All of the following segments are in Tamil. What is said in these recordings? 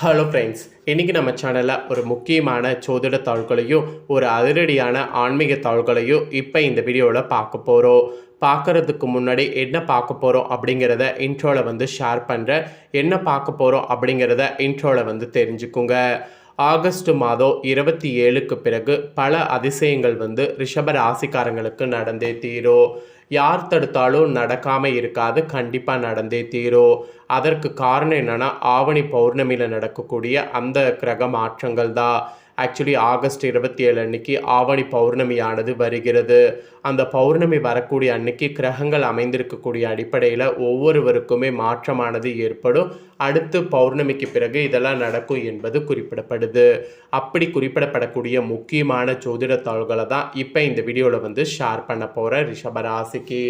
ஹலோ ஃப்ரெண்ட்ஸ், இன்றைக்கி நம்ம சேனலில் ஒரு முக்கியமான சோதிட தாள்களையும் ஒரு அதிரடியான ஆன்மீக தாள்களையும் இப்போ இந்த வீடியோவில் பார்க்க போகிறோம். பார்க்குறதுக்கு முன்னாடி என்ன பார்க்க போகிறோம் அப்படிங்கிறத இன்ட்ரோவில் வந்து ஷேர் பண்ணுறேன். என்ன பார்க்க போகிறோம் அப்படிங்கிறத இன்ட்ரோவில் வந்து தெரிஞ்சுக்குங்க. ஆகஸ்ட் மாதம் 27க்கு பிறகு பல அதிசயங்கள் வந்து ரிஷப ராசிக்காரங்களுக்கு நடந்தே தீரும். யார் தடுத்தாலும் நடக்காமல் இருக்காது, கண்டிப்பாக நடந்தே தீரும். அதற்கு காரணம் என்னென்னா, ஆவணி பௌர்ணமியில் நடக்கக்கூடிய அந்த கிரக மாற்றங்கள் தான். ஆக்சுவலி ஆகஸ்ட் 27 அன்னைக்கு ஆவணி பௌர்ணமியானது வருகிறது. அந்த பௌர்ணமி வரக்கூடிய அன்னைக்கு கிரகங்கள் அமைந்திருக்கக்கூடிய அடிப்படையில் ஒவ்வொருவருக்குமே மாற்றமானது ஏற்படும். அடுத்து பௌர்ணமிக்கு பிறகு இதெல்லாம் நடக்கும் என்பது குறிப்பிடப்படுது. அப்படி குறிப்பிடப்படக்கூடிய முக்கியமான ஜோதிட தாள்களை தான் இப்போ இந்த வீடியோவில் வந்து ஷேர் பண்ண போகிறேன் ரிஷபராசிக்கு.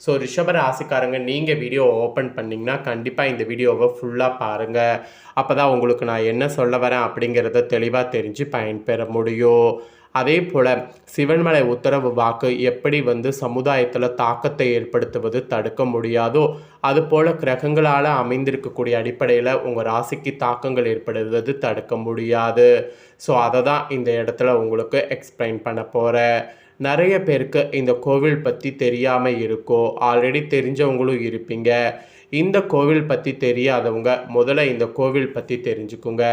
ஸோ ரிஷபராசிக்காரங்க, நீங்கள் வீடியோ ஓப்பன் பண்ணிங்கன்னா கண்டிப்பாக இந்த வீடியோவை ஃபுல்லாக பாருங்கள். அப்போ தான் உங்களுக்கு நான் என்ன சொல்ல வரேன் அப்படிங்கிறத தெளிவாக தெரிஞ்சு பயன்பெற முடியும். அதே போல் சிவன்மலை உத்தரவு வாக்கு எப்படி வந்து சமுதாயத்தில் தாக்கத்தை ஏற்படுத்துவது தடுக்க முடியாதோ, அதுபோல் கிரகங்களால் அமைந்திருக்கக்கூடிய அடிப்படையில் உங்கள் ராசிக்கு தாக்கங்கள் ஏற்படுவது தடுக்க முடியாது. ஸோ அதை தான் இந்த இடத்துல உங்களுக்கு எக்ஸ்பிளைன் பண்ண போகிறேன். நிறைய பேருக்கு இந்த கோவில் பற்றி தெரியாமல் இருக்கும், ஆல்ரெடி தெரிஞ்சவங்களும் இருப்பீங்க. இந்த கோவில் பற்றி தெரியாதவங்க முதல்ல இந்த கோவில் பற்றி தெரிஞ்சுக்குங்க.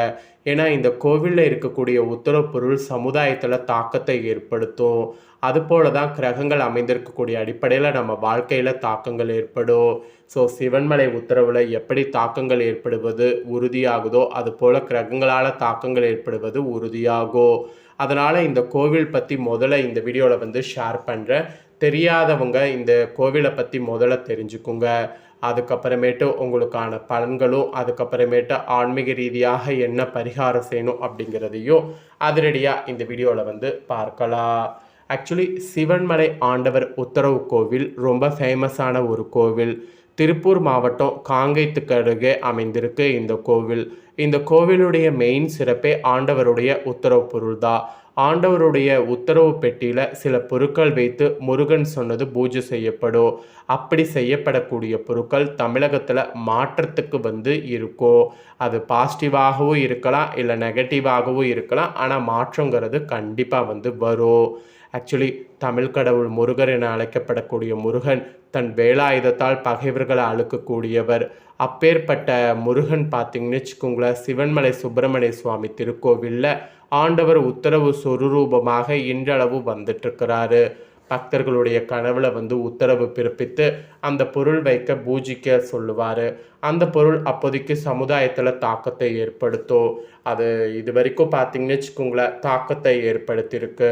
ஏன்னா இந்த கோவிலில் இருக்கக்கூடிய உத்தரவு பொருள் சமுதாயத்தில் தாக்கத்தை ஏற்படுத்தும். அதுபோல தான் கிரகங்கள் அமைந்திருக்கக்கூடிய அடிப்படையில் நம்ம வாழ்க்கையில் தாக்கங்கள் ஏற்படும். ஸோ சிவன்மலை உத்தரவில் எப்படி தாக்கங்கள் ஏற்படுவது உறுதியாகுதோ, அதுபோல் கிரகங்களால் தாக்கங்கள் ஏற்படுவது உறுதியாகும். அதனால் இந்த கோவில் பற்றி முதல்ல இந்த வீடியோவில் வந்து ஷேர் பண்ணுறேன். தெரியாதவங்க இந்த கோவிலை பற்றி முதல்ல தெரிஞ்சுக்குங்க. அதுக்கப்புறமேட்டு உங்களுக்கான பலன்களும், அதுக்கப்புறமேட்டு ஆன்மீக ரீதியாக என்ன பரிகாரம் செய்யணும் அப்படிங்கிறதையும் அதிரடியாக இந்த வீடியோவில் வந்து பார்க்கலாம். ஆக்சுவலி சிவன்மலை ஆண்டவர் உத்தரவு கோவில் ரொம்ப ஃபேமஸான ஒரு கோவில். திருப்பூர் மாவட்டம் காங்கேயத்துக்கு அருகே அமைந்திருக்கு இந்த கோவில். இந்த கோவிலுடைய மெயின் சிறப்பே ஆண்டவருடைய உத்தரவு பொருள் தான். ஆண்டவருடைய உத்தரவு பெட்டியில் சில பொருட்கள் வைத்து முருகன் சொன்னது பூஜை செய்யப்படும். அப்படி செய்யப்படக்கூடிய பொருட்கள் தமிழகத்தில் மாற்றத்துக்கு வந்து இருக்கும். அது பாசிட்டிவாகவும் இருக்கலாம், இல்லை நெகட்டிவாகவும் இருக்கலாம். ஆனால் மாற்றங்கிறது கண்டிப்பாக வந்து வரும். ஆக்சுவலி தமிழ் கடவுள் முருகர் என அழைக்கப்படக்கூடிய முருகன் தன் வேலாயுதத்தால் பகைவர்களை அழுக்கக்கூடியவர். அப்பேற்பட்ட முருகன் பார்த்திங்கன்னு வச்சுக்கோங்களேன், சிவன்மலை சுப்பிரமணிய சுவாமி திருக்கோவிலில் ஆண்டவர் உத்தரவு சொரூபமாக இன்றளவு வந்துட்டுருக்கிறாரு. பக்தர்களுடைய கனவுல வந்து உத்தரவு பிறப்பித்து அந்த பொருள் வைக்க பூஜிக்க சொல்லுவார். அந்த பொருள் அப்போதைக்கு சமுதாயத்தில் தாக்கத்தை ஏற்படுத்தும். அது இது வரைக்கும் பார்த்திங்கன்னு வச்சுக்கோங்களேன் தாக்கத்தை ஏற்படுத்தியிருக்கு.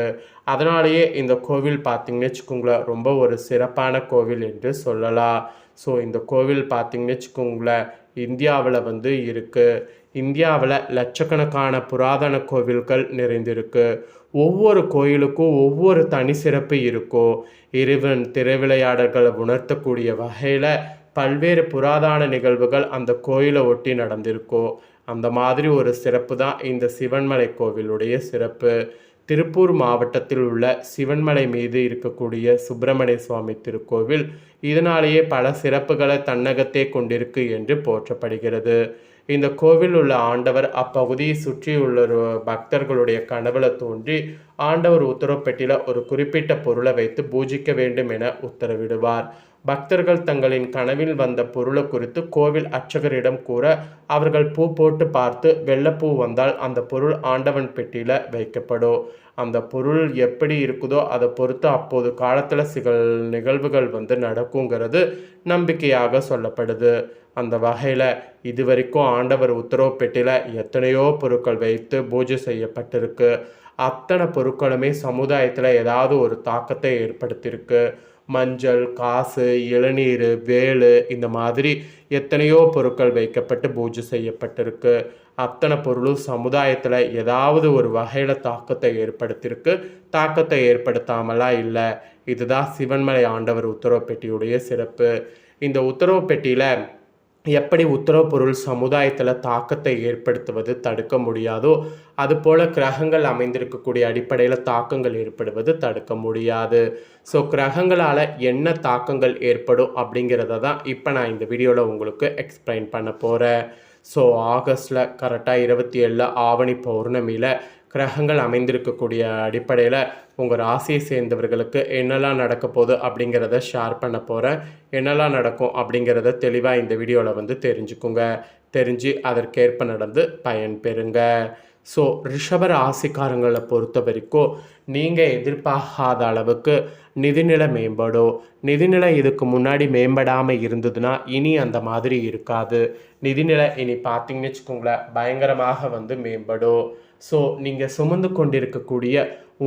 அதனாலேயே இந்த கோவில் பார்த்திங்கன்னு வச்சுக்கோங்களேன் ரொம்ப ஒரு சிறப்பான கோவில் என்று சொல்லலாம். ஸோ இந்த கோவில் பார்த்திங்கன்னு வச்சுக்கோங்களேன் இந்தியாவில் வந்து இருக்குது. இந்தியாவில் லட்சக்கணக்கான புராதன கோவில்கள் நிறைந்திருக்கு. ஒவ்வொரு கோயிலுக்கும் ஒவ்வொரு தனி சிறப்பு இருக்கும். இறைவன் திருவிளையாடல்களை உணர்த்தக்கூடிய வகையில் பல்வேறு புராதன நிகழ்வுகள் அந்த கோயிலை ஒட்டி நடந்திருக்கும். அந்த மாதிரி ஒரு சிறப்பு தான் இந்த சிவன்மலை கோவிலுடைய சிறப்பு. திருப்பூர் மாவட்டத்தில் உள்ள சிவன்மலை மீது இருக்கக்கூடிய சுப்பிரமணிய சுவாமி திருக்கோவில் இதனாலேயே பல சிறப்புகளை தன்னகத்தே கொண்டிருக்கு என்று போற்றப்படுகிறது. இந்த கோவில் உள்ள ஆண்டவர் அப்பகுதியை சுற்றியுள்ள பக்தர்களுடைய கனவுல தோன்றி ஆண்டவர் உத்தரவுப்பெட்டியில் ஒரு குறிப்பிட்ட பொருளை வைத்து பூஜிக்க வேண்டும் என உத்தரவிடுவார். பக்தர்கள் தங்களின் கனவில் வந்த பொருளை குறித்து கோவில் அர்ச்சகரிடம் கூற அவர்கள் பூ போட்டு பார்த்து வெள்ளைப்பூ வந்தால் அந்த பொருள் ஆண்டவன் பெட்டியில் வைக்கப்படும். அந்த பொருள் எப்படி இருக்குதோ அதை பொறுத்து அப்போது காலத்தில் சில நிகழ்வுகள் வந்து நடக்குங்கிறது நம்பிக்கையாக சொல்லப்படுது. அந்த வகையில் இதுவரைக்கும் ஆண்டவர் உத்தரவு பெட்டியில் எத்தனையோ பொருட்கள் வைத்து பூஜை செய்யப்பட்டிருக்கு. அத்தனை பொருட்களுமே சமுதாயத்தில் ஏதாவது ஒரு தாக்கத்தை ஏற்படுத்தியிருக்கு. மஞ்சள், காசு, இளநீர், வேலு இந்த மாதிரி எத்தனையோ பொருட்கள் வைக்கப்பட்டு பூஜை செய்யப்பட்டிருக்கு. அத்தனை பொருளும் சமுதாயத்தில் ஏதாவது ஒரு வகையில் தாக்கத்தை ஏற்படுத்தியிருக்கு. தாக்கத்தை ஏற்படுத்தாமலாம் இல்லை. இதுதான் சிவன்மலை ஆண்டவர் உத்தரவு பெட்டியுடைய சிறப்பு. இந்த உத்தரவு பெட்டியில் எப்படி உத்தரவு பொருள் சமுதாயத்தில் தாக்கத்தை ஏற்படுத்துவது தடுக்க முடியாதோ, அதுபோல் கிரகங்கள் அமைந்திருக்கக்கூடிய அடிப்படையில் தாக்கங்கள் ஏற்படுவது தடுக்க முடியாது. ஸோ கிரகங்களால் என்ன தாக்கங்கள் ஏற்படும் அப்படிங்கிறத தான் இப்போ நான் இந்த வீடியோவில் உங்களுக்கு எக்ஸ்பிளைன் பண்ண போகிறேன். ஸோ ஆகஸ்டில் கரெக்டாக 27 ஆவணி பௌர்ணமியில் கிரகங்கள் அமைந்திருக்கக்கூடிய அடிப்படையில் உங்கள் ராசியை சேர்ந்தவர்களுக்கு என்னெல்லாம் நடக்க போகுது அப்படிங்கிறத ஷேர் பண்ண போகிறேன். என்னெல்லாம் நடக்கும் அப்படிங்கிறத தெளிவாக இந்த வீடியோவில் வந்து தெரிஞ்சுக்குங்க. தெரிஞ்சு அதற்கேற்ப நடந்து பயன் பெறுங்க. ஸோ ரிஷப ராசிக்காரங்களை பொறுத்த வரைக்கும் நீங்கள் எதிர்பார்க்காத அளவுக்கு நிதிநிலை மேம்படும். நிதிநிலை இதுக்கு முன்னாடி மேம்படாமல் இருந்ததுன்னா இனி அந்த மாதிரி இருக்காது. நிதிநிலை இனி பார்த்தீங்கன்னு வச்சுக்கோங்களேன் பயங்கரமாக வந்து மேம்படும். ஸோ நீங்கள் சுமந்து கொண்டிருக்கக்கூடிய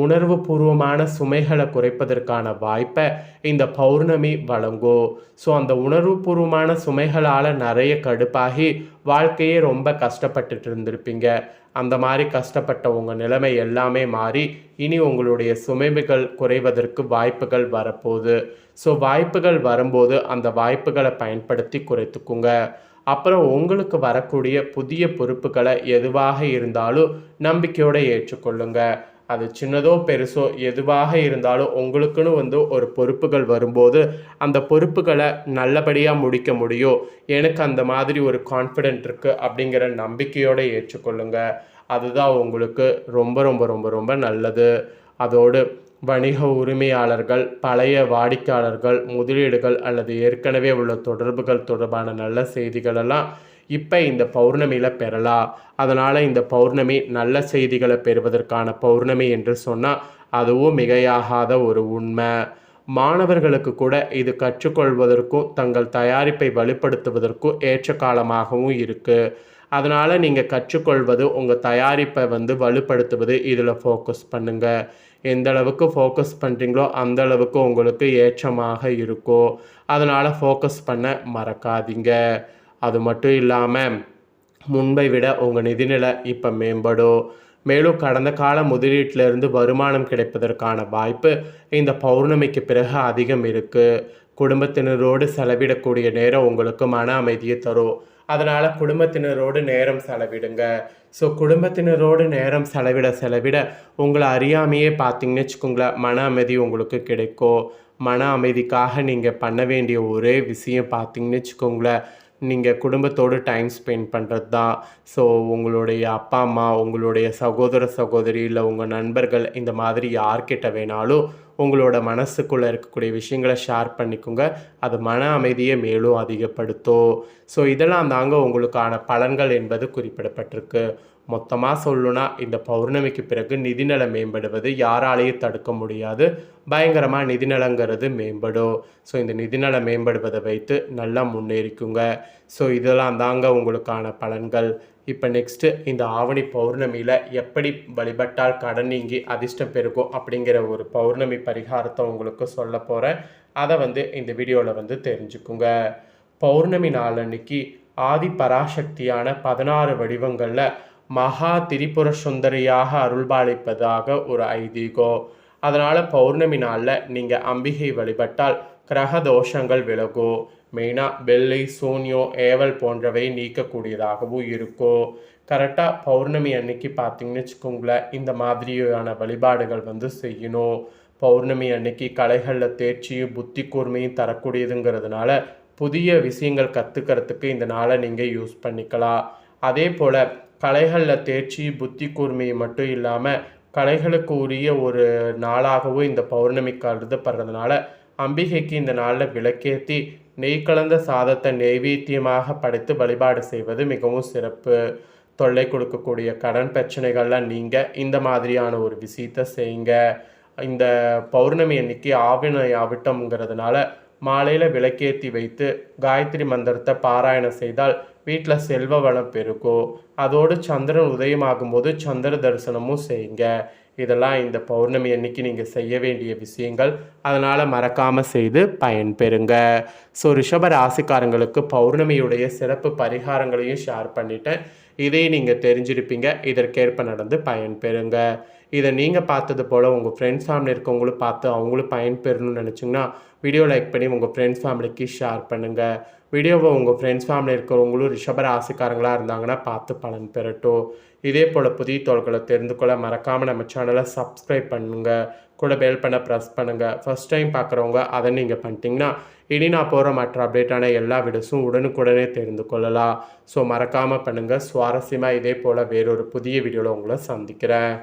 உணர்வு பூர்வமான சுமைகளை குறைப்பதற்கான வாய்ப்பை இந்த பௌர்ணமி வழங்கும். ஸோ அந்த உணர்வு பூர்வமான சுமைகளால் நிறைய கடுப்பாகி வாழ்க்கையே ரொம்ப கஷ்டப்பட்டுட்டு இருந்திருப்பீங்க. அந்த மாதிரி கஷ்டப்பட்ட உங்கள் நிலைமை எல்லாமே மாறி இனி உங்களுடைய சுமைகள் குறைவதற்கு வாய்ப்புகள் வரப்போகுது. ஸோ வாய்ப்புகள் வரும்போது அந்த வாய்ப்புகளை பயன்படுத்தி குறைத்துக்குங்க. அப்புறம் உங்களுக்கு வரக்கூடிய புதிய பொறுப்புகளை எதுவாக இருந்தாலும் நம்பிக்கையோடு ஏற்றுக்கொள்ளுங்க. அது சின்னதோ பெருசோ எதுவாக இருந்தாலும் உங்களுக்குன்னு வந்து ஒரு பொறுப்புகள் வரும்போது அந்த பொறுப்புகளை நல்லபடியாக முடிக்க முடியும், எனக்கு அந்த மாதிரி ஒரு கான்ஃபிடென்ட் இருக்குது அப்படிங்கிற நம்பிக்கையோடு ஏற்றுக்கொள்ளுங்க. அதுதான் உங்களுக்கு ரொம்ப ரொம்ப ரொம்ப ரொம்ப நல்லது. அதோடு வணிக உரிமையாளர்கள், பழைய வாடிக்கையாளர்கள், முதலீடுகள் அல்லது ஏற்கனவே உள்ள தொடர்புகள் தொடர்பான நல்ல செய்திகளெல்லாம் இப்போ இந்த பௌர்ணமியில் பெறலாம். அதனால் இந்த பௌர்ணமி நல்ல செய்திகளை பெறுவதற்கான பௌர்ணமி என்று சொன்னால் அதுவும் மிகையாகாத ஒரு உண்மை. மாணவர்களுக்கு கூட இது கற்றுக்கொள்வதற்கும் தங்கள் தயாரிப்பை வலுப்படுத்துவதற்கும் ஏற்ற காலமாகவும் இருக்குது. அதனால் நீங்கள் கற்றுக்கொள்வது உங்கள் தயாரிப்பை வந்து வலுப்படுத்துவது இதில் ஃபோக்கஸ் பண்ணுங்கள். எந்த அளவுக்கு ஃபோக்கஸ் பண்ணுறீங்களோ அந்த அளவுக்கு உங்களுக்கு ஏற்றமாக இருக்கும். அதனால் ஃபோக்கஸ் பண்ண மறக்காதீங்க. அது மட்டும் இல்லாமல் முன்பை விட உங்கள் நிதிநிலை இப்போ மேம்படும். மேலும் கடந்த கால முதலீட்டிலிருந்து வருமானம் கிடைப்பதற்கான வாய்ப்பு இந்த பௌர்ணமிக்கு பிறகு அதிகம் இருக்குது. குடும்பத்தினரோடு செலவிடக்கூடிய நேரம் உங்களுக்கு மன அமைதியை தரும். அதனால் குடும்பத்தினரோடு நேரம் செலவிடுங்க. ஸோ குடும்பத்தினரோடு நேரம் செலவிட உங்களை அறியாமையே பார்த்தீங்கன்னு வச்சுக்கோங்களேன் மன அமைதி உங்களுக்கு கிடைக்கும். மன அமைதிக்காக நீங்கள் பண்ண வேண்டிய ஒரே விஷயம் பார்த்தீங்கன்னு வச்சுக்கோங்களேன் நீங்கள் குடும்பத்தோடு டைம் ஸ்பெண்ட் பண்ணுறது தான். ஸோ உங்களுடைய அப்பா அம்மா, உங்களுடைய சகோதர சகோதரி, இல்லை உங்கள் நண்பர்கள், இந்த மாதிரி யார்கிட்ட வேணாலும் உங்களோட மனசுக்குள்ளே இருக்கக்கூடிய விஷயங்களை ஷேர் பண்ணிக்கோங்க. அது மன அமைதியை மேலும் அதிகப்படுத்தும். ஸோ இதெல்லாம் தாங்க உங்களுக்கான பலன்கள் என்பது குறிப்பிடப்பட்டிருக்கு. மொத்தமாக சொல்லணுன்னா இந்த பௌர்ணமிக்கு பிறகு நிதிநிலை மேம்படுவது யாராலையும் தடுக்க முடியாது. பயங்கரமாக நிதிநலங்கிறது மேம்படும். ஸோ இந்த நிதிநலை மேம்படுவதை வைத்து நல்லா முன்னேறிக்குங்க. ஸோ இதெல்லாம் தாங்க உங்களுக்கான பலன்கள். இப்போ நெக்ஸ்ட்டு இந்த ஆவணி பௌர்ணமியில் எப்படி வழிபட்டால் கடன் நீங்கி அதிர்ஷ்டம் பெருகும் அப்படிங்கிற ஒரு பௌர்ணமி பரிகாரத்தை உங்களுக்கு சொல்ல போகிறேன். அதை வந்து இந்த வீடியோவில் வந்து தெரிஞ்சுக்குங்க. பௌர்ணமி நாள் அன்னைக்கு ஆதி பராசக்தியான 16 வடிவங்களில் மகா திரிபுர சுந்தரியாக அருள்பாலிப்பதாக ஒரு ஐதீகம். அதனால் பௌர்ணமி நாளில் நீங்கள் அம்பிகை வழிபட்டால் கிரக தோஷங்கள் விலகும். மெயினாக வெள்ளை, சூன்யம், ஏவல் போன்றவை நீக்கக்கூடியதாகவும் இருக்கும். கரெக்டாக பௌர்ணமி அன்னைக்கு பார்த்தீங்கன்னு வச்சுக்கோங்களேன் இந்த மாதிரியான வழிபாடுகள் வந்து செய்யணும். பௌர்ணமி அன்னைக்கு கலைகளில் தேர்ச்சியும் புத்தி கூர்மையும் தரக்கூடியதுங்கிறதுனால புதிய விஷயங்கள் கற்றுக்கிறதுக்கு இந்த நாளை நீங்கள் யூஸ் பண்ணிக்கலாம். அதே போல் கலைகளில் தேர்ச்சி புத்தி கூர்மையை மட்டும் இல்லாமல் கலைகளுக்கு உரிய ஒரு நாளாகவும் இந்த பௌர்ணமி கருதப்படுறதுனால அம்பிகைக்கு இந்த நாளில் விளக்கேற்றி நெய் கலந்த சாதத்தை நெய்வேத்தியமாக படைத்து வழிபாடு செய்வது மிகவும் சிறப்பு. தொல்லை கொடுக்கக்கூடிய கடன் பிரச்சனைகள்லாம் நீங்கள் இந்த மாதிரியான ஒரு விஷயத்தை செய்யுங்க. இந்த பௌர்ணமி அன்னைக்கு ஆவின ஆவிட்டம்ங்கிறதுனால மாலையில் விளக்கேற்றி வைத்து காயத்ரி மந்திரத்தை பாராயணம் செய்தால் வீட்டில் செல்வ வளம் பெருக்கும். அதோடு சந்திரன் உதயமாகும்போது சந்திர தரிசனமும் செய்யுங்க. இதெல்லாம் இந்த பௌர்ணமி அன்னைக்கு நீங்கள் செய்ய வேண்டிய விஷயங்கள். அதனால் மறக்காமல் செய்து பயன் பெறுங்க. ஸோ ரிஷப ராசிக்காரங்களுக்கு பௌர்ணமியுடைய சிறப்பு பரிகாரங்களையும் ஷேர் பண்ணிட்டேன். இதை நீங்கள் தெரிஞ்சிருப்பீங்க. இதற்கேற்ப நடந்து பயன் பெறுங்க. இதை நீங்கள் பார்த்தது போல் உங்கள் ஃப்ரெண்ட்ஸ் ஃபேமிலி இருக்கவங்களும் பார்த்து அவங்களும் பயன் பெறணும்னு நினச்சிங்கன்னா வீடியோ லைக் பண்ணி உங்கள் ஃப்ரெண்ட்ஸ் ஃபேமிலிக்கு ஷேர் பண்ணுங்கள். வீடியோவை உங்கள் ஃப்ரெண்ட்ஸ் ஃபேமிலி இருக்கிறவங்களும் ரிஷப ராசிக்காரங்களாக இருந்தாங்கன்னா பார்த்து பலன் பெறட்டும். இதே போல் புதிய தகவல்களை தெரிந்து கொள்ள மறக்காமல் நம்ம சேனலை சப்ஸ்கிரைப் பண்ணுங்கள். கூட பெல் பண்ண ப்ரெஸ் பண்ணுங்கள். ஃபஸ்ட் டைம் பார்க்குறவங்க அதை நீங்கள் பண்ணிட்டீங்கன்னா இனி நான் போகிற மற்ற அப்டேட்டான எல்லா வீடியோஸும் உடனுக்குடனே தெரிந்து கொள்ளலாம். ஸோ மறக்காமல் பண்ணுங்கள். சுவாரஸ்யமாக இதே போல் வேறொரு புதிய வீடியோவில் உங்களை சந்திக்கிறேன்.